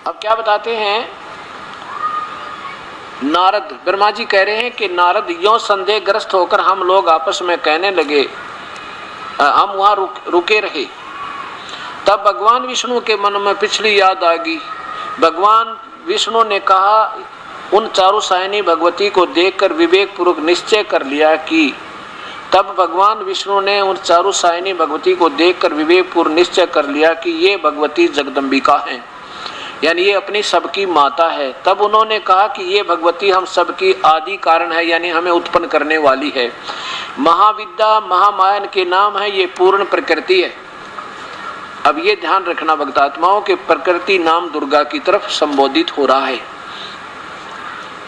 अब क्या बताते हैं, नारद, ब्रह्मा जी कह रहे हैं कि नारद यों संदेहग्रस्त होकर हम लोग आपस में कहने लगे, हम वहां रुके रहे। तब भगवान विष्णु के मन में पिछली याद आ गई। भगवान विष्णु ने कहा, उन चारों सायनी भगवती को देखकर विवेक पूर्वक निश्चय कर लिया कि तब भगवान विष्णु ने उन चारों सायनी भगवती को देखकर विवेक पूर्वक निश्चय कर लिया कि ये भगवती जगदम्बिका हैं, यानी ये अपनी सबकी माता है। तब उन्होंने कहा कि ये भगवती हम सबकी आदि कारण है, यानी हमें उत्पन्न करने वाली है। महाविद्या महामाया के नाम है, ये पूर्ण प्रकृति है। अब ये ध्यान रखना भक्तात्माओं के प्रकृति नाम दुर्गा की तरफ संबोधित हो रहा है।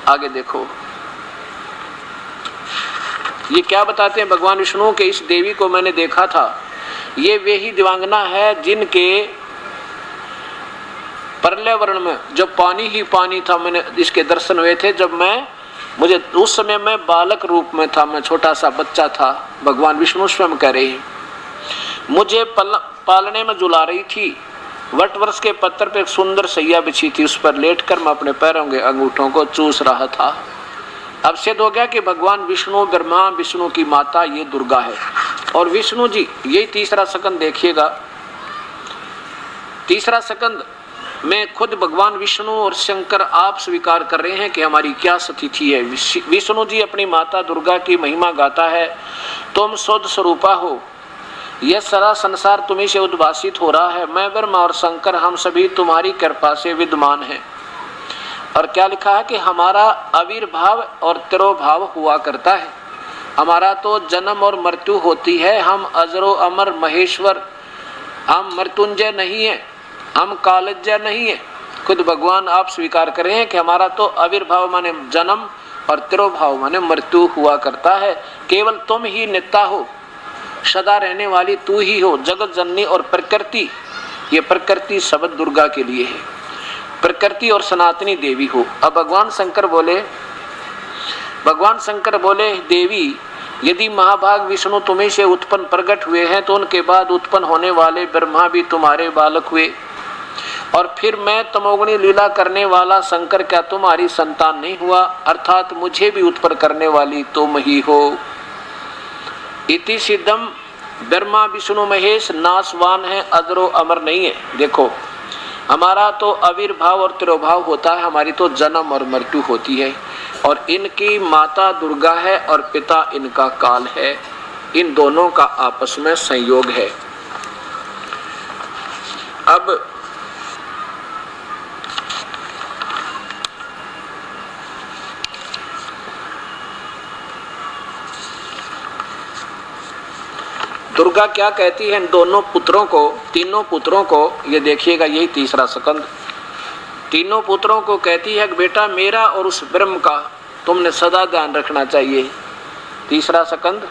आगे देखो, ये क्या बताते हैं भगवान विष्णु के, इस देवी को मैंने देखा था, ये वे ही दिव्यांगना है जिनके पर्यावरण में जब पानी ही पानी था, मैंने इसके दर्शन हुए थे। जब मुझे उस समय मैं बालक रूप में था, मैं छोटा सा बच्चा था। भगवान विष्णु स्वयं कह रहे हैं, मुझे पालने में झुला रही थी। वट वृक्ष के पत्थर पर एक सुंदर सैया बिछी थी, उस पर लेटकर मैं अपने पैरों के अंगूठों को चूस रहा था। अब सिद्ध हो गया कि भगवान विष्णु, ब्रह्मा विष्णु की माता ये दुर्गा है। और विष्णु जी, यही तीसरा स्कंद देखिएगा, तीसरा स्कंद में खुद भगवान विष्णु और शंकर आप स्वीकार कर रहे हैं कि हमारी क्या स्थिति है। विष्णु जी अपनी माता दुर्गा की महिमा गाता है, तुम शुद्ध स्वरूपा हो, यह सारा संसार तुम्ही से उद्भासित हो रहा है। मैं ब्रह्मा और शंकर हम सभी तुम्हारी कृपा से विद्यमान हैं। और क्या लिखा है कि हमारा आविर्भाव और तिरोभाव हुआ करता है। हमारा तो जन्म और मृत्यु होती है, हम अजरो अमर महेश्वर, हम मृत्युंजय नहीं है, हम कालज्जय नहीं है। खुद भगवान आप स्वीकार कर रहे हैं कि हमारा तो आविर्भाव माने जन्म और तिरोभाव माने मृत्यु हुआ करता है। केवल तुम ही नित्य हो, सदा रहने वाली तू ही हो, जगत जननी और प्रकृति। ये प्रकृति शब्द दुर्गा के लिए है, प्रकृति और सनातनी देवी हो। अब भगवान शंकर बोले, देवी यदि महाभाग विष्णु तुम्हीं से उत्पन्न प्रकट हुए हैं तो उनके बाद उत्पन्न होने वाले ब्रह्मा भी तुम्हारे बालक हुए, और फिर मैं तमोगुणी लीला करने वाला शंकर क्या तुम्हारी संतान नहीं हुआ? अर्थात मुझे भी उत्पन्न करने वाली तुम ही हो। इति सिद्धम, ब्रह्मा विष्णु महेश नाशवान है, अजरो अमर नहीं है। देखो, हमारा तो आविर्भाव और तिरोभाव होता है, हमारी तो जन्म और मृत्यु होती है, और इनकी माता दुर्गा है और पिता इनका काल है। इन दोनों का आपस में संयोग है। अब दुर्गा क्या कहती है इन दोनों पुत्रों को, तीनों पुत्रों को, ये देखिएगा, यही तीसरा स्कंद, तीनों पुत्रों को कहती है कि बेटा मेरा और उस ब्रह्म का तुमने सदा ध्यान रखना चाहिए। तीसरा स्कंद,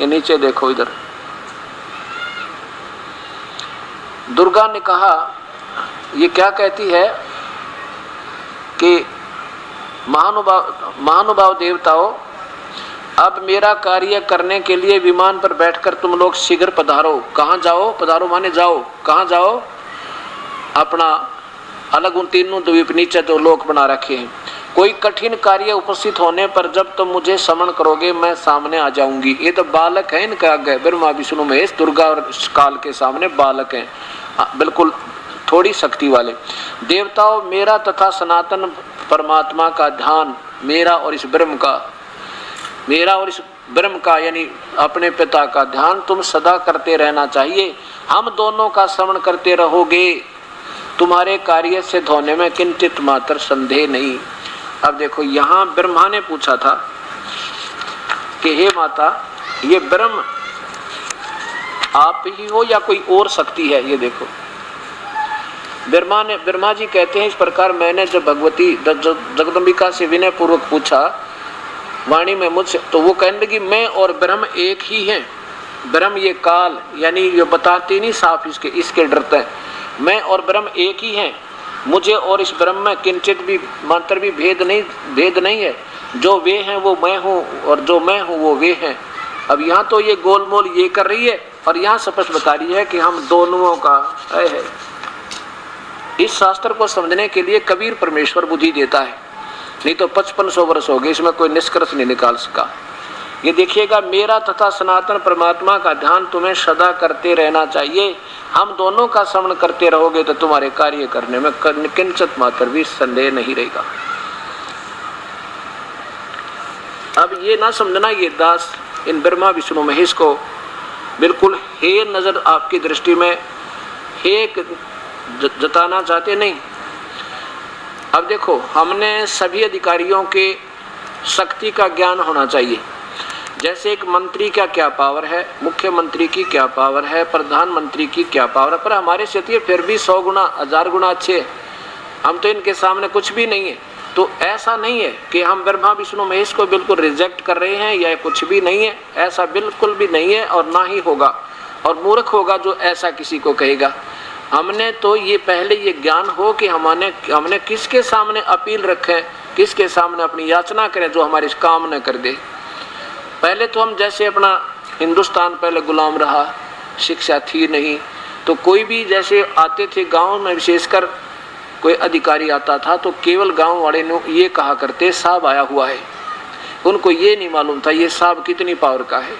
ये नीचे देखो इधर, दुर्गा ने कहा, ये क्या कहती है कि महानुभाव देवताओं, अब मेरा कार्य करने के लिए विमान पर बैठकर तुम लोग शीघ्र पधारो। कहाँ जाओ? पधारो माने जाओ। कहाँ जाओ? अपना अलग उन तीनों द्वीप नीचे तो लोक बना रखे हैं। कोई कठिन कार्य उपस्थित होने पर जब तुम मुझे समन करोगे मैं सामने आ जाऊंगी। ये तो बालक है इनका आगे, ब्रह्मा विष्णु महेश, दुर्गा और काल के सामने बालक हैं, बिल्कुल थोड़ी शक्ति वाले। देवताओं, मेरा तथा सनातन परमात्मा का ध्यान, मेरा और इस ब्रह्म का यानी अपने पिता का ध्यान तुम सदा करते रहना चाहिए। हम दोनों का श्रवण करते रहोगे, तुम्हारे कार्य से होने में किंचित मात्र संदेह नहीं। अब देखो, यहाँ ब्रह्मा ने पूछा था कि हे माता, ये ब्रह्म आप ही हो या कोई और शक्ति है? ये देखो, ब्रह्मा जी कहते हैं, इस प्रकार मैंने जब भगवती जगदम्बिका से विनय पूर्वक पूछा वाणी में मुझसे, तो वो कहने लगी मैं और ब्रह्म एक ही हैं। ब्रह्म ये काल, यानी ये बताती नहीं साफ, इसके डरते हैं। मैं और ब्रह्म एक ही हैं, मुझे और इस ब्रह्म में किंचित भी मात्र भी भेद नहीं है। जो वे हैं वो मैं हूँ, और जो मैं हूँ वो वे हैं। अब यहाँ तो ये गोलमोल ये कर रही है, और यहाँ स्पष्ट बता रही है कि हम दोनों का है। इस शास्त्र को समझने के लिए कबीर परमेश्वर बुद्धि देता है, नहीं तो 5500 वर्ष हो गए, इसमें कोई निष्कर्ष नहीं निकाल सका। ये देखिएगा, मेरा तथा सनातन परमात्मा का ध्यान तुम्हें सदा करते रहना चाहिए। हम दोनों का श्रवण करते रहोगे तो तुम्हारे कार्य करने में किंचित मात्र भी संदेह नहीं रहेगा। अब ये ना समझना ये दास इन ब्रह्मा विष्णु महेश को बिल्कुल हे नजर आपकी दृष्टि में हे जताना चाहते, नहीं। अब देखो, हमने सभी अधिकारियों के शक्ति का ज्ञान होना चाहिए। जैसे एक मंत्री का क्या पावर है, मुख्यमंत्री की क्या पावर है, प्रधानमंत्री की क्या पावर है, पर हमारे क्षेत्रीय फिर भी 100 गुना 1000 गुना अच्छे, हम तो इनके सामने कुछ भी नहीं है। तो ऐसा नहीं है कि हम ब्रह्मा विष्णु महेश को बिल्कुल रिजेक्ट कर रहे हैं या कुछ भी नहीं है, ऐसा बिल्कुल भी नहीं है और ना ही होगा। और मूर्ख होगा जो ऐसा किसी को कहेगा। हमने तो ये पहले ये ज्ञान हो कि हमने किसके सामने अपील रखें, किसके सामने अपनी याचना करें जो हमारे काम न कर दे। पहले तो हम जैसे अपना हिंदुस्तान पहले गुलाम रहा, शिक्षा थी नहीं, तो कोई भी जैसे आते थे गांव में, विशेषकर कोई अधिकारी आता था तो केवल गांव वाले ने ये कहा करते साहब आया हुआ है। उनको ये नहीं मालूम था ये साहब कितनी पावर का है।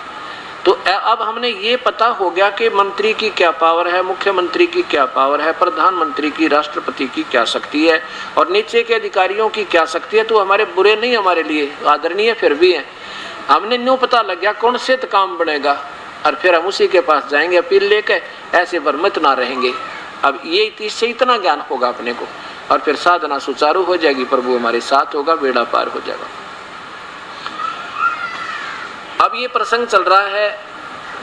तो अब हमने ये पता हो गया कि मंत्री की क्या पावर है, मुख्यमंत्री की क्या पावर है, प्रधानमंत्री की, राष्ट्रपति की क्या शक्ति है और नीचे के अधिकारियों की क्या शक्ति है। तो हमारे बुरे नहीं, हमारे लिए आदरणीय फिर भी हैं। हमने न्यू पता लग गया कौन से काम बनेगा और फिर हम उसी के पास जाएंगे अपील लेके, ऐसे भ्रमित ना रहेंगे। अब ये इससे इतना ज्ञान होगा अपने को और फिर साधना सुचारू हो जाएगी, प्रभु हमारे साथ होगा, बेड़ा पार हो जाएगा। अब ये प्रसंग चल रहा है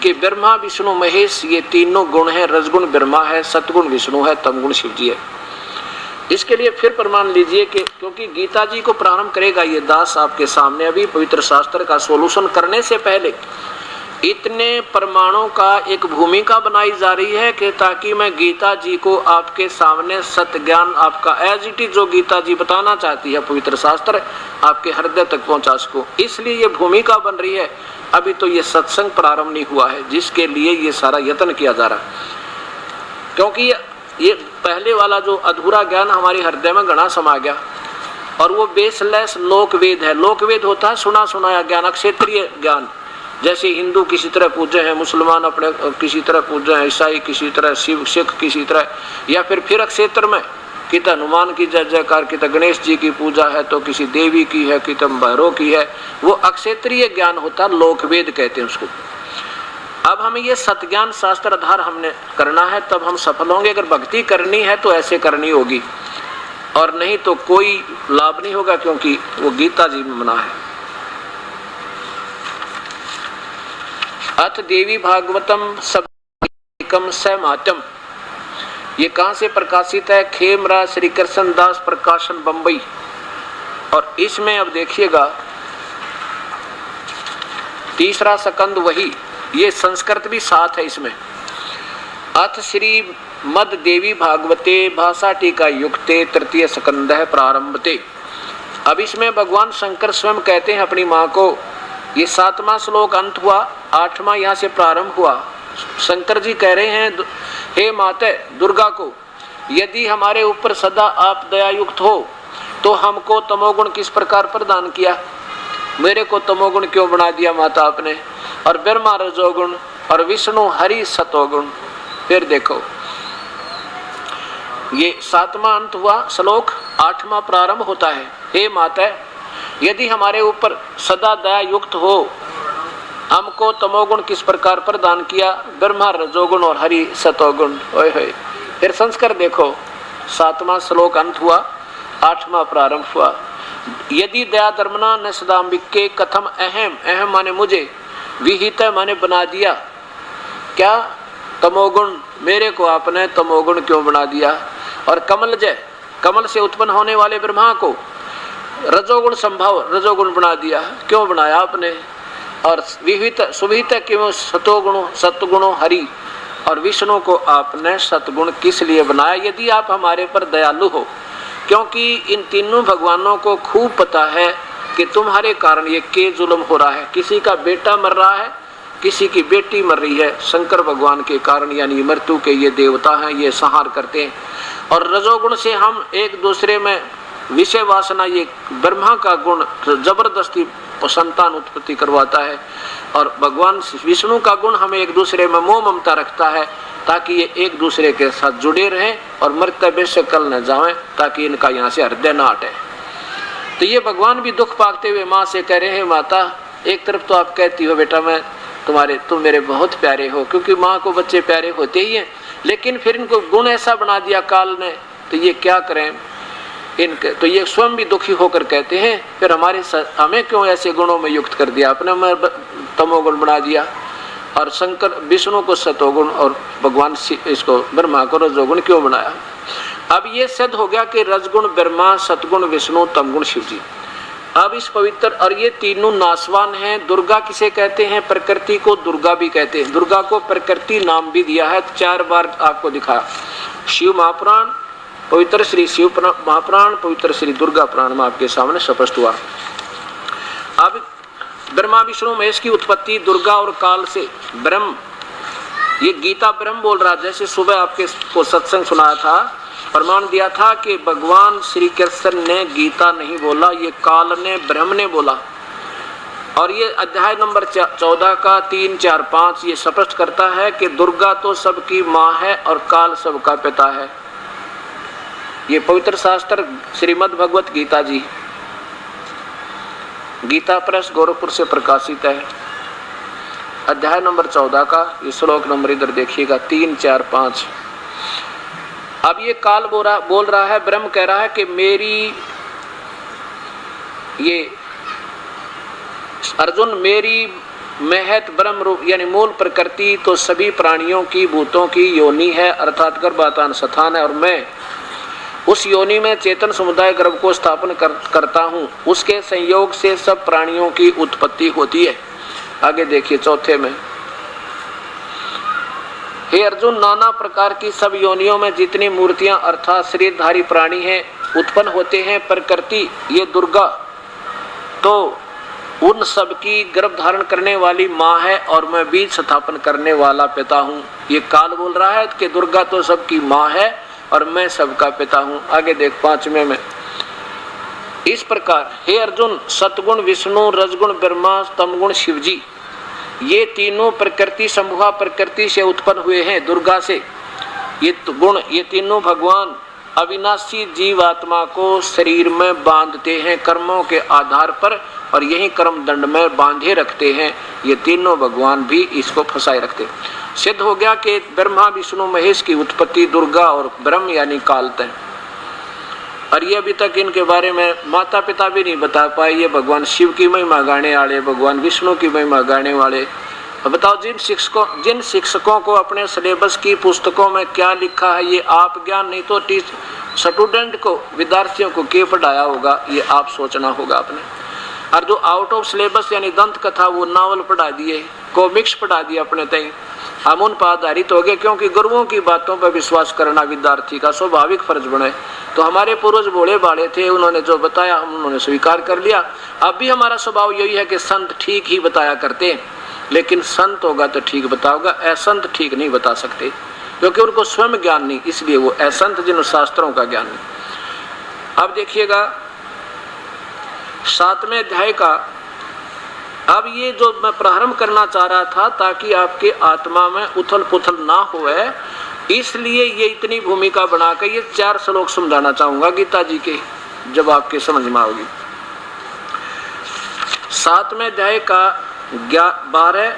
कि ब्रह्मा विष्णु महेश ये तीनों गुण है, रजगुण ब्रह्मा है, सतगुण विष्णु है, तमगुण शिव जी है। इसके लिए फिर प्रमाण लीजिए कि क्योंकि गीता जी को प्रारंभ करेगा ये दास आपके सामने, अभी पवित्र शास्त्र का सोल्यूशन करने से पहले इतने प्रमाणों का एक भूमिका बनाई जा रही है कि ताकि मैं गीता जी को आपके सामने सत्य ज्ञान आपका एज इट इज जो गीता जी बताना चाहती है पवित्र शास्त्र आपके हृदय तक पहुंचा सको। इसलिए ये भूमिका बन रही है। अभी तो ये सत्संग प्रारंभ नहीं हुआ है जिसके लिए ये सारा यत्न किया जा रहा है, क्योंकि ये पहले वाला जो अधूरा ज्ञान हमारे हृदय में घना समा गया और वो बेसलेस लोकवेद है। लोकवेद होता है सुना सुनाया ज्ञान, क्षेत्रीय ज्ञान। जैसे हिंदू किसी तरह पूजे हैं, मुसलमान अपने किसी तरह पूजे हैं, ईसाई किसी तरह, शिव सिख किसी तरह, या फिर क्षेत्र में कि तो हनुमान की जय जयकार, कि तो गणेश जी की पूजा है, तो किसी देवी की है, कि तो भैरव की है। वो अक्षेत्रीय ज्ञान होता, लोकवेद कहते हैं उसको। अब हमें ये सतज्ञान शास्त्र आधार हमने करना है, तब हम सफल होंगे। अगर भक्ति करनी है तो ऐसे करनी होगी और नहीं तो कोई लाभ नहीं होगा, क्योंकि वो गीता जी में मना है। अथ देवी भागवतम सबकम सहमात्यम, ये कहां से प्रकाशित है? खेमरा श्री कृष्ण दास प्रकाशन बंबई। और इसमें अब देखिएगा तीसरा सकंद वही, ये संस्कृत भी साथ है इसमें। अथ श्री मद देवी भागवते भाषा टीका युक्ते तृतीय सकंद है प्रारंभते। अब इसमें भगवान शंकर स्वयं कहते हैं अपनी माँ को, ये 7वां श्लोक अंत हुआ, 8वां यहाँ से प्रारंभ हुआ। शंकर जी कह रहे हैं, हे माते दुर्गा को, यदि हमारे ऊपर सदा आप दयायुक्त हो तो हमको तमोगुण किस प्रकार प्रदान किया? मेरे को तमोगुण क्यों बना दिया माता आपने? और ब्रह्मा रजोगुण और विष्णु हरि सतोगुण। फिर देखो ये 7वां अंत हुआ श्लोक, 8वां प्रारंभ होता है। हे माता, यदि हमारे ऊपर सदा दया युक्त हो, हमको तमोगुण किस प्रकार प्रदान किया? ब्रह्मा रजोगुण और हरि सतोगुण। ओए होए। फिर संस्कार देखो, 7वां श्लोक अंत हुआ, 8वां प्रारंभ हुआ। यदि दया धर्मना न सदाम्बिके कथम अहम, अहम माने मुझे, विहित माने बना दिया, क्या तमोगुण, मेरे को आपने तमोगुण क्यों बना दिया? और कमल जय, कमल से उत्पन्न होने वाले ब्रह्मा को रजोगुण संभव रजोगुण बना दिया, क्यों बनाया आपने? और विहित सुविहित क्यों सतोगुण सतगुणों हरि और विष्णु को आपने सतगुण किस लिए बनाया? यदि आप हमारे पर दयालु हो, क्योंकि इन तीनों भगवानों को खूब पता है कि तुम्हारे कारण ये के जुल्म हो रहा है। किसी का बेटा मर रहा है किसी की बेटी मर रही है, शंकर भगवान के कारण यानी मृत्यु के ये देवता हैं, ये संहार करते हैं। और रजोगुण से हम एक दूसरे में विषय वासना, ये ब्रह्मा का गुण जबरदस्ती संतान उत्पत्ति करवाता है, और भगवान विष्णु का गुण हमें एक दूसरे में मोह ममता रखता है ताकि ये एक दूसरे के साथ जुड़े रहें और मर्तबे से कल न जाएं, ताकि इनका यहाँ से हृदय न हटे। तो ये भगवान भी दुख पाते हुए माँ से कह रहे हैं, माता एक तरफ तो आप कहती हो बेटा मैं तुम मेरे बहुत प्यारे हो, क्योंकि माँ को बच्चे प्यारे होते ही हैं, लेकिन फिर इनको गुण ऐसा बना दिया काल ने, तो ये क्या करें इनके। तो ये स्वयं भी दुखी होकर कहते हैं, फिर हमें क्यों ऐसे गुणों में युक्त कर दिया, अपने में तमोगुण बना दिया, और शंकर विष्णु को सतोगुण और भगवान इसको ब्रह्मा को रजोगुण क्यों बनाया। अब ये सिद्ध हो गया कि रजगुण ब्रह्मा, सतगुण विष्णु, तमगुण शिव जी। अब इस पवित्र, और ये तीनों नासवान हैं। दुर्गा किसे कहते हैं? प्रकृति को दुर्गा भी कहते हैं। दुर्गा को प्रकृति नाम भी दिया है, 4 बार आपको दिखाया। शिव महापुराण, पवित्र श्री शिव महापुराण, पवित्र श्री दुर्गा पुराण में आपके सामने स्पष्ट हुआ। अब ब्रह्मा विष्णु महेश की उत्पत्ति दुर्गा और काल से। ब्रह्म, ये गीता ब्रह्म बोल रहा, जैसे सुबह आपके को सत्संग सुनाया था, प्रमाण दिया था कि भगवान श्री कृष्ण ने गीता नहीं बोला, ये काल ने, ब्रह्म ने बोला। और ये अध्याय नंबर 14 का 3, 4, 5 ये स्पष्ट करता है कि दुर्गा तो सबकी माँ है और काल सबका पिता है। ये पवित्र शास्त्र श्रीमद् भगवत गीता जी, गीता प्रेस गोरखपुर से प्रकाशित है। अध्याय नंबर 14 का ये श्लोक नंबर इधर देखिएगा, 3, 4, 5। अब ये काल बोल रहा है, ब्रह्म कह रहा है कि मेरी, ये अर्जुन मेरी महत ब्रह्म रूप यानी मूल प्रकृति तो सभी प्राणियों की, भूतों की योनि है, अर्थात गर्भाधान स्थान है, और मैं उस योनि में चेतन समुदाय गर्भ को स्थापन करता हूँ। उसके संयोग से सब प्राणियों की उत्पत्ति होती है। आगे देखिए 4 में, हे अर्जुन, नाना प्रकार की सब योनियों में जितनी मूर्तियां अर्थात शरीरधारी प्राणी हैं उत्पन्न होते हैं, प्रकृति ये दुर्गा तो उन सब की गर्भ धारण करने वाली माँ है, और मैं बीज स्थापन करने वाला पिता हूँ। ये काल बोल रहा है कि दुर्गा तो सबकी माँ है और मैं सबका पिता हूँ। आगे देख 5वें में, इस प्रकार हे अर्जुन, सतगुण विष्णु, रजगुण ब्रह्मा, तमगुण शिव जी, ये तीनों प्रकृति संभुआ प्रकृति से उत्पन्न हुए हैं, दुर्गा से। ये गुण, ये तीनों भगवान अविनाशी जीवात्मा को शरीर में बांधते हैं कर्मों के आधार पर, और यही कर्म दंड में बांधे रखते हैं। ये तीनों भगवान भी इसको फंसाए रखते हैं। सिद्ध हो गया कि ब्रह्मा विष्णु महेश की उत्पत्ति दुर्गा और ब्रह्म यानी काल तय। और ये अभी तक इनके बारे में माता पिता भी नहीं बता पाए। ये भगवान शिव की महिमा गाने वाले, भगवान विष्णु की महिमा गाने वाले। अब बताओ, जिन शिक्षकों को अपने सिलेबस की पुस्तकों में क्या लिखा है ये आप ज्ञान नहीं तो स्टूडेंट को, विद्यार्थियों को क्या पढ़ाया होगा, ये आप सोचना होगा आपने। और जो आउट ऑफ सिलेबस यानी दंत कथा, वो नावल पढ़ा दिए, कॉमिक्स पढ़ा दिए अपने तय, हम उन पर आधारित हो गए, क्योंकि गुरुओं की बातों पर विश्वास करना विद्यार्थी का स्वाभाविक फर्ज बने। तो हमारे पूर्वज भोले भाले थे, उन्होंने जो बताया हम उन्होंने स्वीकार कर लिया। अब भी हमारा स्वभाव यही है कि संत ठीक ही बताया करते हैं, लेकिन संत होगा तो ठीक बताओगा, असंत ठीक नहीं बता सकते, क्योंकि उनको स्वयं ज्ञान नहीं, इसलिए वो असंत जिन शास्त्रों का ज्ञान नहीं। अब देखिएगा 7वें अध्याय का, अब ये जो मैं प्रारंभ करना चाह रहा था ताकि आपके आत्मा में उथल पुथल ना होए, इसलिए ये इतनी भूमिका बनाकर ये 4 श्लोक समझाना चाहूंगा गीता जी के, जब आपके समझ में आओगी। 7वें अध्याय का 12,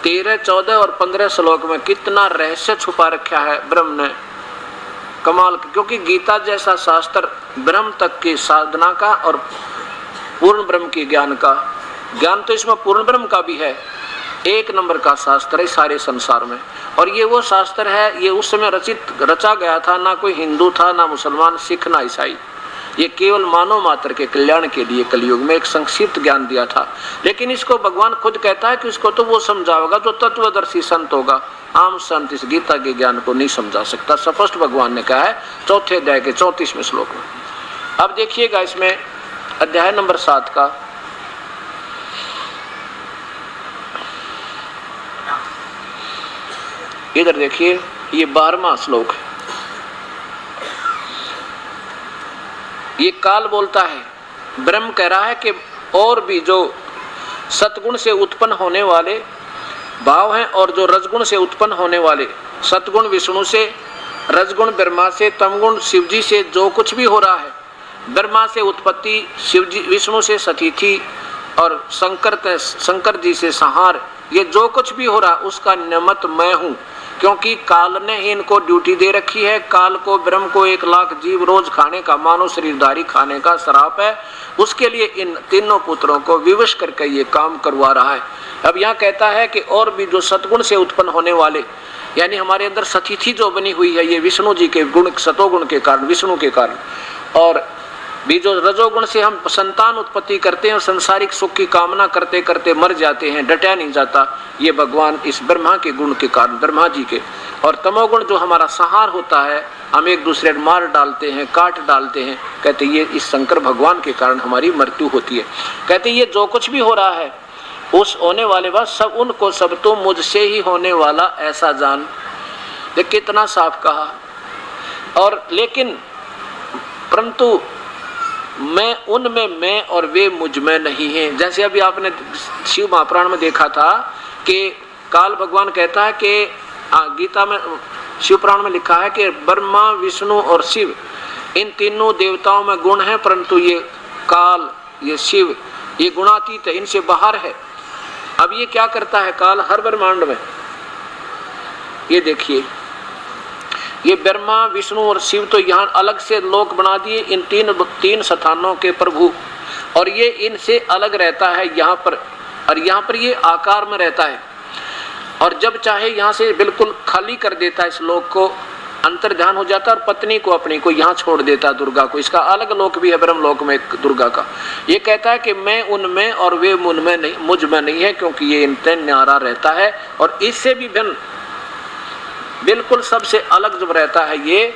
13, 14 और 15 श्लोक में कितना रहस्य छुपा रखा है ब्रह्म ने, कमाल। क्योंकि गीता जैसा शास्त्र ब्रह्म तक की साधना का और पूर्ण ब्रह्म के ज्ञान का, ज्ञान तो इसमें पूर्ण ब्रह्म का भी है, 1 नंबर का शास्त्र है सारे संसार में। और ये वो शास्त्र है, ये उस समय रचा गया था, ना कोई हिंदू था, ना मुसलमान, सिख, ना ईसाई। ये केवल मानव मात्र के कल्याण के लिए कलयुग में एक संक्षिप्त ज्ञान दिया था। लेकिन इसको भगवान खुद कहता है कि इसको तो वो समझाओगा जो तत्वदर्शी संत होगा, आम संत इस गीता के ज्ञान को नहीं समझा सकता। स्पष्ट भगवान ने कहा है 4 अध्याय के 34वें श्लोक में। अब देखिएगा इसमें अध्याय नंबर 7 का इधर देखिए, ये 12वां श्लोक है। ये काल बोलता है, ब्रह्म कह रहा है कि और भी जो सतगुण से उत्पन्न होने वाले भाव हैं और जो रजगुण से उत्पन्न होने वाले, सतगुण विष्णु से, रजगुण ब्रह्मा से, तमगुण शिव जी से जो कुछ भी हो रहा है, ब्रह्मा से उत्पत्ति, शिव जी विष्णु से सतीथि और शंकर जी से संहार, ये जो कुछ भी हो रहा उसका निमित्त मैं हूँ। क्योंकि काल ने ही इनको ड्यूटी दे रखी है। काल को, ब्रह्म को 1 लाख जीव रोज खाने का, मानव शरीरधारी खाने का श्राप है। उसके लिए इन तीनों पुत्रों को विवश करके ये काम करवा रहा है। अब यहाँ कहता है कि और भी जो सतगुण से उत्पन्न होने वाले, यानी हमारे अंदर सतीथि जो बनी हुई है, ये विष्णु जी के गुण, सतोगुण के कारण, विष्णु के कारण, और भी जो रजोगुण से हम संतान उत्पत्ति करते हैं और संसारिक सुख की कामना करते करते मर जाते हैं, डटा नहीं जाता, ये भगवान इस ब्रह्मा के गुण के कारण, ब्रह्मा जी के। और तमोगुण जो हमारा संहार होता है, हम एक दूसरे मार डालते हैं, काट डालते हैं, कहते ये इस शंकर भगवान के कारण हमारी मृत्यु होती है। कहते ये जो कुछ भी हो रहा है उस होने वाले बात सब, उनको सब तो मुझसे ही होने वाला ऐसा जान। देख कितना साफ कहा। और लेकिन परंतु मैं उनमें मैं और वे मुझ में नहीं हैं। जैसे अभी आपने शिव महापुराण में देखा था कि काल भगवान कहता है कि गीता में, शिव पुराण में लिखा है कि ब्रह्मा, विष्णु और शिव, इन तीनों देवताओं में गुण है, परंतु ये काल, ये शिव, ये गुणातीत है, इनसे बाहर है। अब ये क्या करता है काल हर ब्रह्मांड में? ये देखिए, ये ब्रह्मा, विष्णु और शिव तो यहाँ अलग से लोक बना दिए, इन तीन स्थानों के प्रभु, और ये इनसे अलग रहता है यहाँ पर, और यहाँ पर ये आकार में रहता है। और जब चाहे यहाँ से बिल्कुल खाली कर देता है इस लोक को, अंतर्ध्यान हो जाता है, और पत्नी को अपनी को यहाँ छोड़ देता है, दुर्गा को। इसका अलग लोक भी है ब्रह्म लोक में दुर्गा का। ये कहता है कि मैं उनमें और वे उनमें नहीं, मुझ में नहीं है, क्योंकि ये इनसे न्यारा रहता है और इससे भी भिन्न, बिल्कुल सबसे अलग जब रहता है ये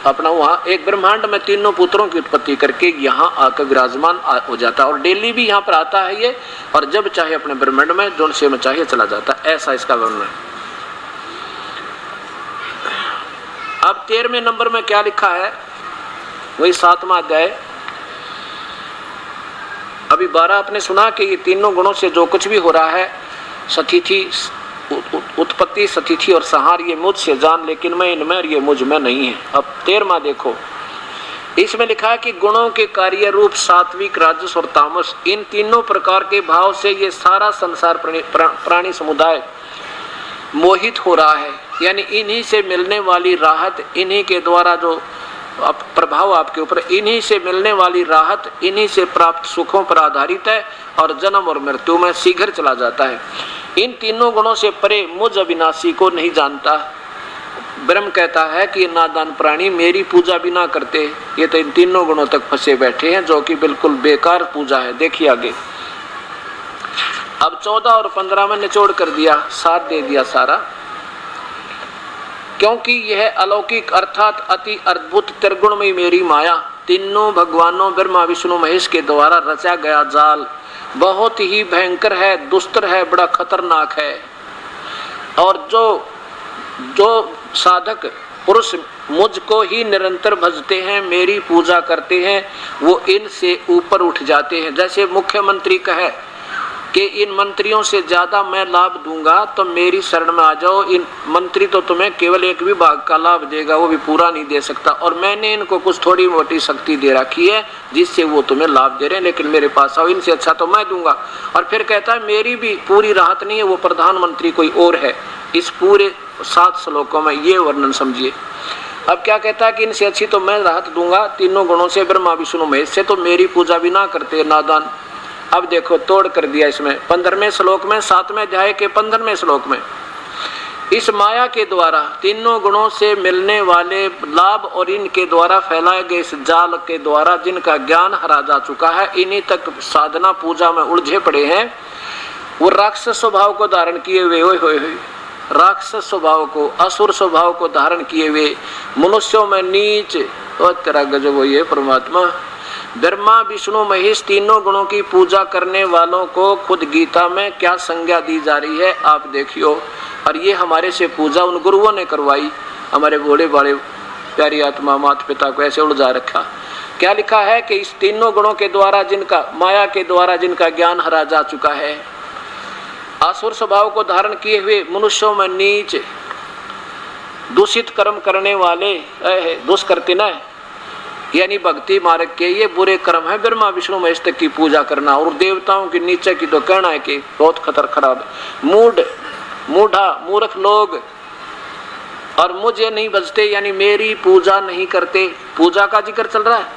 अपना, वहाँ एक ब्रह्मांड में तीनों पुत्रों की उत्पत्ति करके यहाँ आकर विराजमान हो जाता है। और डेली भी यहाँ पर आता है ये, और जब चाहे अपने ब्रह्मांड में जो से में चाहे चला जाता है। ऐसा इसका वर्णन है। अब 13वें नंबर में क्या लिखा है, वही 7वां अध्याय। अभी 12 आपने सुना कि ये तीनों गुणों से जो कुछ भी हो रहा है, सतीथि, उत्पत्ति, सतीथि और संहार, ये मुझसे जान, लेकिन मैं इनमें और ये मुझ में नहीं है। अब 13वां देखो, इसमें लिखा है कि गुणों के कार्य रूप सात्विक, राजस और तामस, इन तीनों प्रकार के भाव से ये सारा संसार प्राणी समुदाय मोहित हो रहा है। यानी इन्हीं से मिलने वाली राहत, इन्हीं के द्वारा जो प्रभाव आपके ऊपर, इन्हीं से मिलने वाली राहत, इन्हीं से प्राप्त सुखों पर आधारित है और जन्म और मृत्यु में शीघ्र चला जाता है। इन तीनों गुणों से परे मुझ अविनाशी को नहीं जानता। ब्रह्म कहता है कि नादान प्राणी मेरी पूजा भी ना करते, ये तो इन तीनों गुणों तक फंसे बैठे हैं, जो कि बिल्कुल बेकार पूजा है। देखिए आगे, अब 14 और 15 में निचोड़ कर दिया, साथ दे दिया सारा। क्योंकि यह अलौकिक अर्थात अति अद्भुत त्रिगुणमयी मेरी माया, तीनों भगवानों ब्रह्मा, विष्णु, महेश के द्वारा रचा गया जाल बहुत ही भयंकर है, दुस्तर है, बड़ा खतरनाक है। और जो साधक पुरुष मुझको ही निरंतर भजते हैं, मेरी पूजा करते हैं, वो इनसे ऊपर उठ जाते हैं। जैसे मुख्यमंत्री कहे कि इन मंत्रियों से ज्यादा मैं लाभ दूंगा, तो मेरी शरण में आ जाओ। इन मंत्री तो तुम्हें केवल एक विभाग का लाभ देगा, वो भी पूरा नहीं दे सकता, और मैंने इनको कुछ थोड़ी मोटी शक्ति दे रखी है जिससे वो तुम्हें लाभ दे रहे हैं, लेकिन मेरे पास आओ, इनसे अच्छा तो मैं दूंगा। और फिर कहता है मेरी भी पूरी राहत नहीं है, वो प्रधानमंत्री कोई और है। इस पूरे 7 श्लोकों में ये वर्णन समझिए। अब क्या कहता है कि इनसे अच्छी तो मैं राहत दूंगा, तीनों गुणों से, ब्रह्मा, विष्णु, महेश से, तो मेरी पूजा भी ना करते नादान। अब देखो तोड़ कर दिया इसमें 15वें श्लोक में, 7वें अध्याय के 15वें श्लोक में, इस माया के द्वारा तीनों गुणों से मिलने वाले लाभ और इनके द्वारा फैलाए गए इस जाल के द्वारा जिनका ज्ञान हरा जा चुका है, इन्हीं तक साधना पूजा में उलझे पड़े हैं। वो राक्षस स्वभाव को धारण किए हुए, ओए राक्षस स्वभाव को, असुर स्वभाव को धारण किए हुए, मनुष्यों में नीच, और तेरा गजब हो ये परमात्मा, ब्रह्मा विष्णु महेश तीनों गुणों की पूजा करने वालों को खुद गीता में क्या संज्ञा दी जा रही है आप देखियो। और ये हमारे से पूजा उन गुरुओं ने करवाई, हमारे भोले भाले प्यारी आत्मा माता पिता को ऐसे उलझा रखा। क्या लिखा है कि इस तीनों गुणों के द्वारा जिनका, माया के द्वारा जिनका ज्ञान हरा जा चुका है, आसुर स्वभाव को धारण किए हुए मनुष्यों में नीच दूषित कर्म करने वाले दुष्कृति न यानी भक्ति मार्ग के ये बुरे कर्म है ब्रह्मा विष्णु महेश तक की पूजा करना। और देवताओं के नीचे की तो कहना है कि बहुत खतर खराब मूढ़ा मूर्ख लोग और मुझे नहीं बजते यानी मेरी पूजा नहीं करते। पूजा का जिक्र चल रहा है।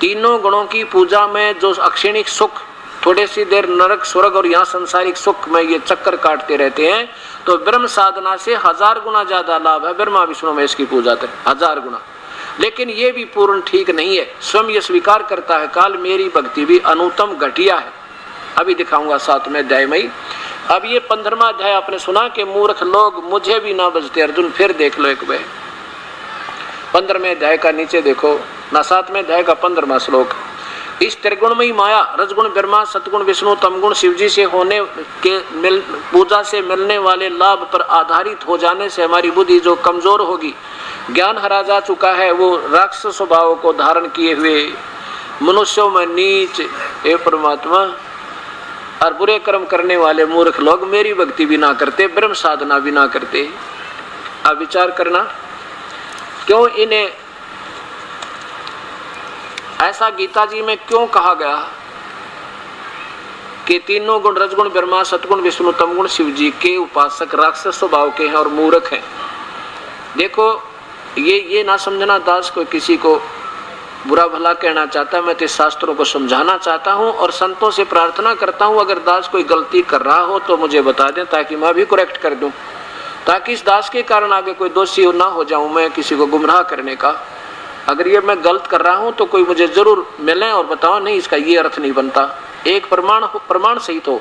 तीनों गुणों की पूजा में जो अक्षणिक सुख, थोड़ी सी देर नरक स्वर्ग और यहाँ संसारिक सुख में ये चक्कर काटते रहते हैं, तो ब्रह्म साधना से 1000 गुना ज्यादा लाभ है ब्रह्मा विष्णु महेश की पूजा तक, 1000 गुना। लेकिन ये भी पूर्ण ठीक नहीं है। स्वयं ये स्वीकार करता है काल मेरी भक्ति भी अनुत्तम घटिया है। अभी दिखाऊंगा 7वें अध्याय में। अब ये 15वां अध्याय आपने सुना कि मूर्ख लोग मुझे भी ना बजते। अर्जुन फिर देख लो एक बार 15वें अध्याय का नीचे देखो ना, 7वें अध्याय का 15वां श्लोक। इस त्रिगुणमयी माया रजगुण ब्रह्मा सतगुण विष्णु तमगुण शिवजी से होने के पूजा से मिलने वाले लाभ पर आधारित हो जाने से हमारी बुद्धि जो कमजोर होगी, ज्ञान हरा जा चुका है, वो राक्षस स्वभाव को धारण किए हुए मनुष्यों में नीच हे परमात्मा और बुरे कर्म करने वाले मूर्ख लोग मेरी भक्ति भी ना करते, ब्रह्म साधना भी ना करते। अब विचार करना क्यों इन्हें ऐसा गीता जी में क्यों कहा गया कि तीनों गुण रजगुण ब्रह्मा सतगुण विष्णु तमगुण शिव जी के उपासक राक्षस स्वभाव के हैं और मूर्ख हैं। देखो ये ना समझना दास को किसी को बुरा भला कहना चाहता, मैं तो शास्त्रों को समझाना चाहता हूँ और संतों से प्रार्थना करता हूँ अगर दास कोई गलती कर रहा हो तो मुझे बता दें ताकि मैं भी करेक्ट कर दूं, ताकि इस दास के कारण आगे कोई दोषी ना हो जाऊं मैं किसी को गुमराह करने का। अगर ये मैं गलत कर रहा हूं तो कोई मुझे जरूर मिले और बताओ नहीं इसका ये अर्थ नहीं बनता, एक प्रमाण सहित हो।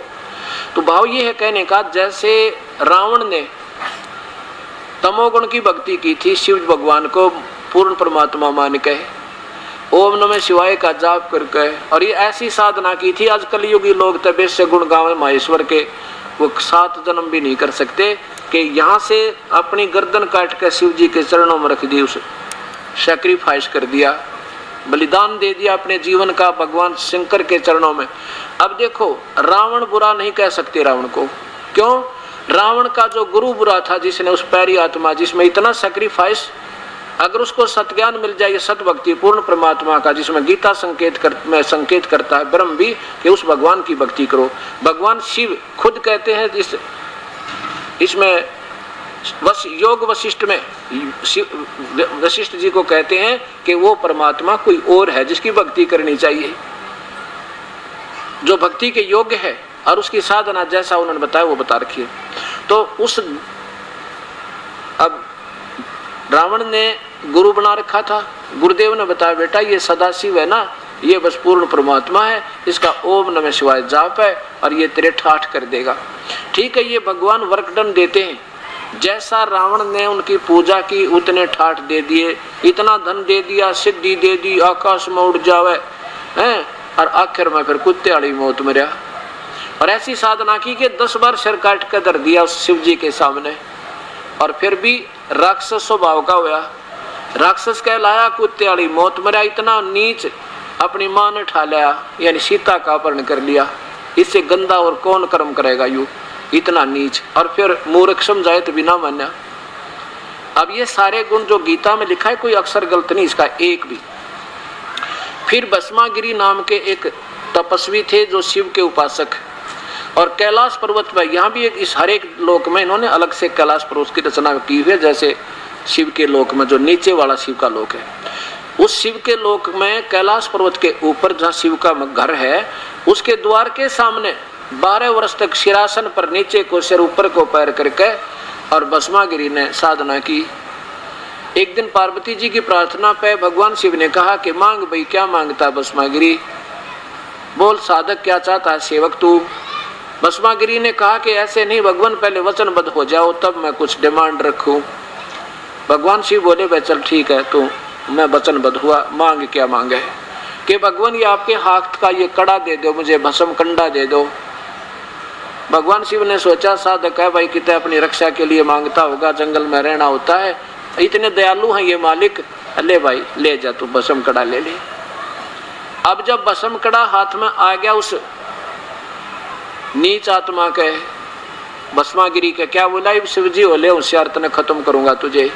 तो भाव ये है कहने का, जैसे रावण ने तमोगुण की भक्ति की थी शिव भगवान को पूर्ण परमात्मा मान के ओम नमः शिवाय का जाप करके, और ये ऐसी साधना की थी आज कलयुगी लोग तबे से गुण गावे माहेश्वर के, वो 7 जन्म भी नहीं कर सकते कि यहाँ से अपनी गर्दन काट कर शिव जी के चरणों में रख दी, उसे सैक्रिफाइस कर दिया, बलिदान दे दिया अपने जीवन का भगवान शंकर के चरणों में। अब देखो रावण बुरा नहीं कह सकते रावण को, क्यों? रावण का जो गुरु बुरा था जिसने उस प्यारी आत्मा जिसमें इतना सैक्रिफाइस, अगर उसको सत्ज्ञान मिल जाए सत भक्ति पूर्ण परमात्मा का जिसमें गीता संकेत करता है ब्रह्म भी कि उस भगवान की भक्ति करो। भगवान शिव खुद कहते हैं इसमें योग वशिष्ठ में वशिष्ठ जी को कहते हैं कि वो परमात्मा कोई और है जिसकी भक्ति करनी चाहिए, जो भक्ति के योग्य है और उसकी साधना जैसा उन्होंने बताया वो बता रखी है। तो उस अब रावण ने गुरु बना रखा था, गुरुदेव ने बताया बेटा ये सदाशिव है ना, ये बस पूर्ण परमात्मा है, इसका ओम नमः शिवाय जाप है और ये तेरे ठाठ कर देगा। ठीक है, ये भगवान वर्कडन देते हैं, जैसा रावण ने उनकी पूजा की उतने ठाठ दे दिए, इतना धन दे दिया, सिद्धि दे दी, आकाश में उड़ जावे हैं, और आखिर में फिर कुत्ते वाली मौत मरा। और ऐसी साधना की कि 10 बार सिर काट कर धर दिया उस शिव जी के सामने, और फिर भी राक्षस स्वभाव का हुआ, राक्षस कहलाया, कुत्ते वाली मौत मरा। इतना नीच अपनी मां ने ठा लिया, यानी सीता का अपहरण कर लिया, इससे गंदा और कौन कर्म करेगा यू, इतना नीच। और फिर मूर्ख समझाए तो बिना माना। अब ये सारे गुण जो गीता में लिखा है कोई अक्षर गलत नहीं इसका एक भी। फिर भस्मागिरी नाम के एक तपस्वी थे जो शिव के उपासक, और कैलाश पर्वत पर, यहाँ भी एक इस हर एक लोक में इन्होंने अलग से कैलाश पर्वत की रचना की हुई है, जैसे शिव के लोक में जो नीचे वाला शिव का लोक है, उस शिव के लोक में कैलाश पर्वत के ऊपर जहाँ शिव का घर है उसके द्वार के सामने 12 वर्ष तक सिरासन पर नीचे को सिर ऊपर को पैर करके और भस्मागिरी ने साधना की। एक दिन पार्वती जी की प्रार्थना पे भगवान शिव ने कहा कि मांग भाई, क्या मांगता है भस्मागिरी, बोल साधक क्या चाहता है सेवक तू। भस्मागिरी ने कहा कि ऐसे नहीं भगवान, पहले वचनबद्ध हो जाओ तब मैं कुछ डिमांड रखूं। भगवान शिव बोले भाई चल ठीक है, तू मैं वचनबद्ध हुआ, मांग क्या मांगे। कि भगवान ये आपके हाथ का ये कड़ा दे दो, मुझे भस्म कंडा दे दो। भगवान शिव ने सोचा साधक है भाई, कितने अपनी रक्षा के लिए मांगता होगा, जंगल में रहना होता है, इतने दयालु हैं ये मालिक, ले भाई ले जा तू भस्म कड़ा ले ले। अब जब भस्म कड़ा हाथ में आ गया उस नीच आत्मा के, भस्मागिरी के, क्या बोला शिव जी बोले होशियार, तने खत्म करूंगा तुझे।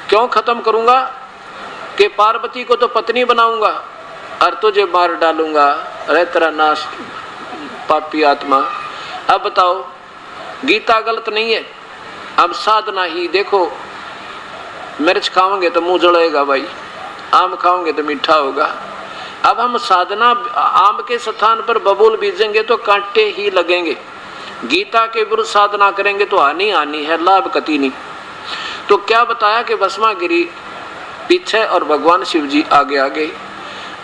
क्यों खत्म करूंगा? कि पार्वती को तो पत्नी बनाऊंगा और तुझे मार डालूंगा, अरे तेरा नाश पापी आत्मा। अब बताओ गीता गलत नहीं है, अब साधना ही देखो। मिर्च खाओगे तो मुंह जलेगा भाई, आम खाओगे तो मीठा होगा। अब हम साधना आम के स्थान पर बबूल बीजेंगे तो कांटे ही लगेंगे, गीता के विरुद्ध साधना करेंगे तो हानि हानि है, लाभ कति नहीं। तो क्या बताया कि भस्मागिरी पीछे और भगवान शिव जी आगे आगे।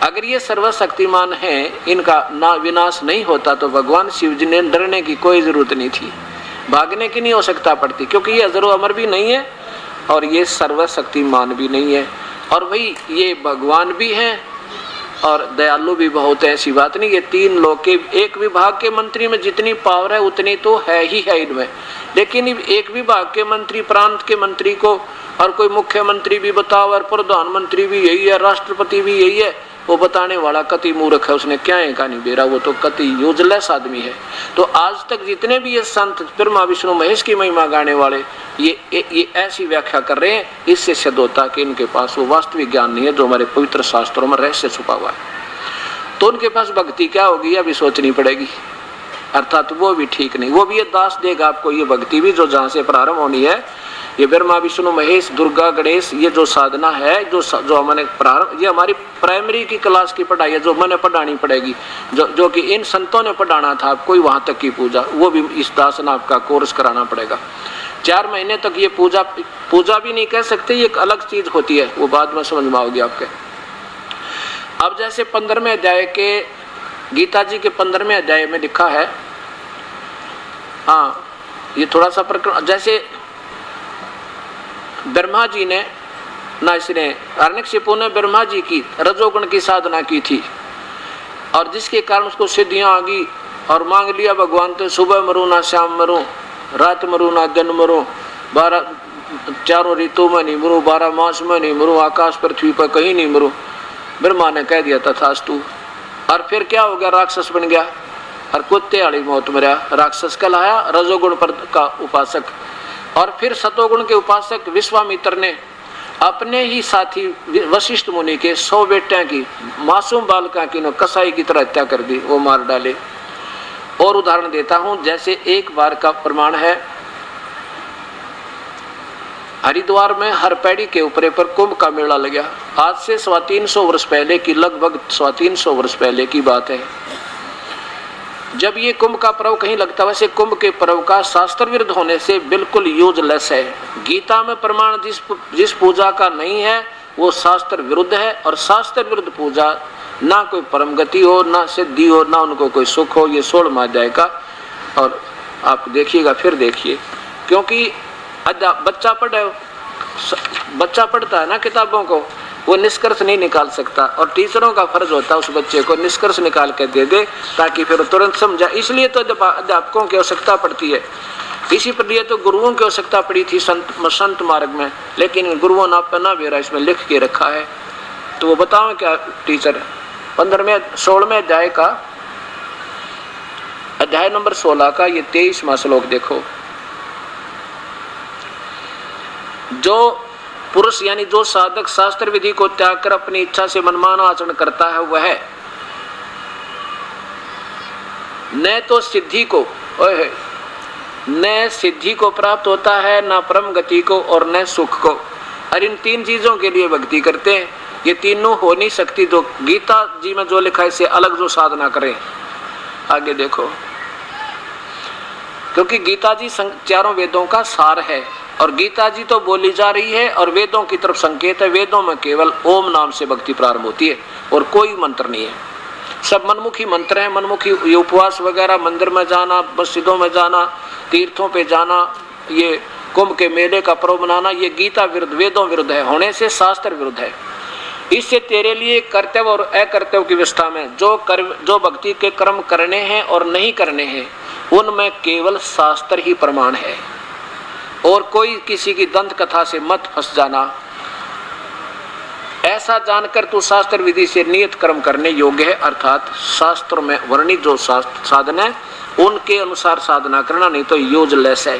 अगर ये सर्वशक्तिमान हैं, इनका ना विनाश नहीं होता तो भगवान शिव जी ने डरने की कोई जरूरत नहीं थी, भागने की नहीं आवश्यकता पड़ती, क्योंकि ये अजरो अमर भी नहीं है और ये सर्वशक्तिमान भी नहीं है, और भाई ये भगवान भी हैं और दयालु भी बहुत है, ऐसी बात नहीं। ये तीन लोग के एक विभाग के मंत्री में जितनी पावर है उतनी तो है ही है इनमें, लेकिन एक विभाग के मंत्री, प्रांत के मंत्री को और कोई मुख्यमंत्री भी बताओ और प्रधानमंत्री भी यही है, राष्ट्रपति भी यही है, वो बताने वाला कति मूर्ख है, उसने क्या है कहानी बेरा, वो तो कति यूजलेस आदमी है। तो आज तक जितने भी ये संत ब्रह्मा विष्णु महेश की महिमा गाने वाले ये ऐसी व्याख्या कर रहे हैं, इससे सिद्ध होता कि इनके पास वो वास्तविक ज्ञान नहीं है जो हमारे पवित्र शास्त्रों में रहस्य छुपा हुआ है। तो उनके पास भक्ति क्या होगी अभी सोचनी पड़ेगी, अर्थात वो भी ठीक नहीं। वो भी ये दास देगा आपको ये भक्ति भी, जो जहाँ से प्रारंभ होनी है, ये ब्रह्मा विष्णु महेश दुर्गा गणेश, ये जो साधना है, जो हमने प्रारंभ, ये हमारी प्राइमरी की क्लास की पढ़ाई है, जो मैंने पढ़ानी पड़ेगी, जो कि इन संतों ने पढ़ाना था आपको, वहाँ तक की पूजा, वो भी इस दास ने आपका कोर्स कराना पड़ेगा। 4 महीने तक ये पूजा भी नहीं कह सकते, ये एक अलग चीज होती है, वो बाद में समझ में आओगी आपके। अब जैसे 15वें अध्याय के, गीता जी के 15वें अध्याय में लिखा है, हाँ ये थोड़ा सा प्रकरण, जैसे ब्रह्मा जी ने ना, इसने हिरण्यकशिपु ने ब्रह्मा जी की रजोगुण की साधना की थी और जिसके कारण उसको सिद्धियां आ गई और मांग लिया भगवान तो, सुबह मरूं ना शाम मरूं, रात मरूं ना दिन मरूं, 12 चारों ऋतु में नहीं मरूं, 12 मास में नहीं मरूं, आकाश पृथ्वी पर कहीं नहीं मरूं। ब्रह्मा ने कह दिया तथास्तु। और फिर क्या हो गया, राक्षस बन गया और कुत्ते वाली मौत मरा, राक्षस कहलाया, रजोगुण पर का उपासक। और फिर सतोगुण के उपासक विश्वामित्र ने अपने ही साथी वशिष्ठ मुनि के 100 बेटियां की, मासूम बालका की कसाई की तरह हत्या कर दी, वो मार डाले। और उदाहरण देता हूं, जैसे एक बार का प्रमाण है, हरिद्वार में हर पैड़ी के ऊपर पर कुंभ का मेला लगा, आज से 350 वर्ष पहले की, लगभग 350 वर्ष पहले की बात है। जब ये कुंभ का पर्व कहीं लगता, वैसे कुंभ के पर्व का शास्त्र विरुद्ध होने से बिल्कुल यूजलेस है। गीता में प्रमाण जिस पूजा का नहीं है वो शास्त्र विरुद्ध है, और शास्त्र विरुद्ध पूजा ना कोई परम गति हो, ना सिद्धि हो, ना उनको कोई सुख हो। ये 16वां अध्याय का, और आप देखिएगा, फिर देखिए, क्योंकि बच्चा पढ़ता है ना किताबों को, वो निष्कर्ष नहीं निकाल सकता, और टीचरों का फर्ज होता है उस बच्चे को निष्कर्ष निकाल के दे दे ताकि फिर तुरंत समझा। इसलिए तो अध्यापकों की आवश्यकता पड़ती है, इसी पर लिए तो गुरुओं की आवश्यकता पड़ी थी संत मार्ग में, लेकिन गुरुओं ने अपना वेरा इसमें लिख के रखा है। तो वो बताओ क्या टीचर, 16वें अध्याय का, अध्याय नंबर 16 का ये 23वां श्लोक देखो। जो पुरुष यानी जो साधक शास्त्र विधि को त्याग कर अपनी इच्छा से मनमाना आचरण करता है, वह न तो सिद्धि को न सिद्धि को प्राप्त होता है, न परम गति को, और न सुख को। और इन 3 चीजों के लिए भक्ति करते हैं, ये तीनों हो नहीं सकती। जो गीता जी में जो लिखा है इससे अलग जो साधना करें, आगे देखो, क्योंकि गीता जी चारों वेदों का सार है, और गीता जी तो बोली जा रही है और वेदों की तरफ संकेत है। वेदों में केवल ओम नाम से भक्ति प्रारंभ होती है और कोई मंत्र नहीं है, सब मनमुखी मंत्र हैं। मनमुखी उपवास वगैरह, मंदिर में जाना, मस्जिदों में जाना, तीर्थों पे जाना, ये कुंभ के मेले का पर्व मनाना, ये गीता विरुद्ध, वेदों विरुद्ध है, होने से शास्त्र विरुद्ध है। इससे तेरे लिए कर्तव्य और अकर्तव्य की व्यवस्था में जो भक्ति के कर्म करने हैं और नहीं करने हैं उनमें केवल शास्त्र ही प्रमाण है, और कोई किसी की दंत कथा से मत फंस जाना। ऐसा जानकर तू शास्त्र विधि से नियत कर्म करने योग्य है, अर्थात शास्त्र में वर्णित जो साधन है उनके अनुसार साधना करना, नहीं तो यूजलेस है।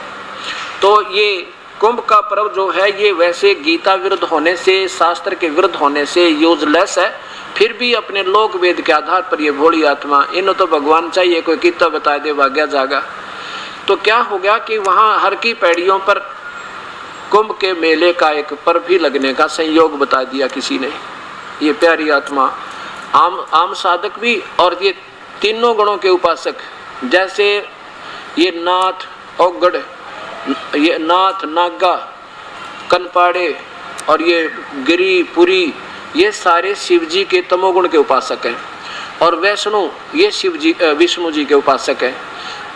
तो ये कुंभ का पर्व जो है ये वैसे गीता विरुद्ध होने से, शास्त्र के विरुद्ध होने से यूजलेस है, फिर भी अपने लोक वेद के आधार पर ये भोली आत्मा, इन्हें तो भगवान चाहिए कोई कितना बता दे भाग्या जागा। तो क्या हो गया कि वहां हर की पैड़ियों पर कुंभ के मेले का एक पर्व भी लगने का संयोग बता दिया किसी ने। ये प्यारी आत्मा आम साधक भी और ये तीनों गणों के उपासक, जैसे ये नाथ औगड़, ये नाथ नागा कनपाड़े और ये गिरी पुरी, ये सारे शिव जी के तमोगुण के उपासक हैं, और वैष्णु ये शिव जी विष्णु जी के उपासक हैं।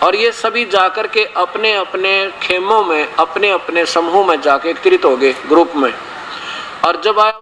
और ये सभी जाकर के अपने अपने खेमों में, अपने अपने समूह में जाके एकत्रित हो गए ग्रुप में। और जब आया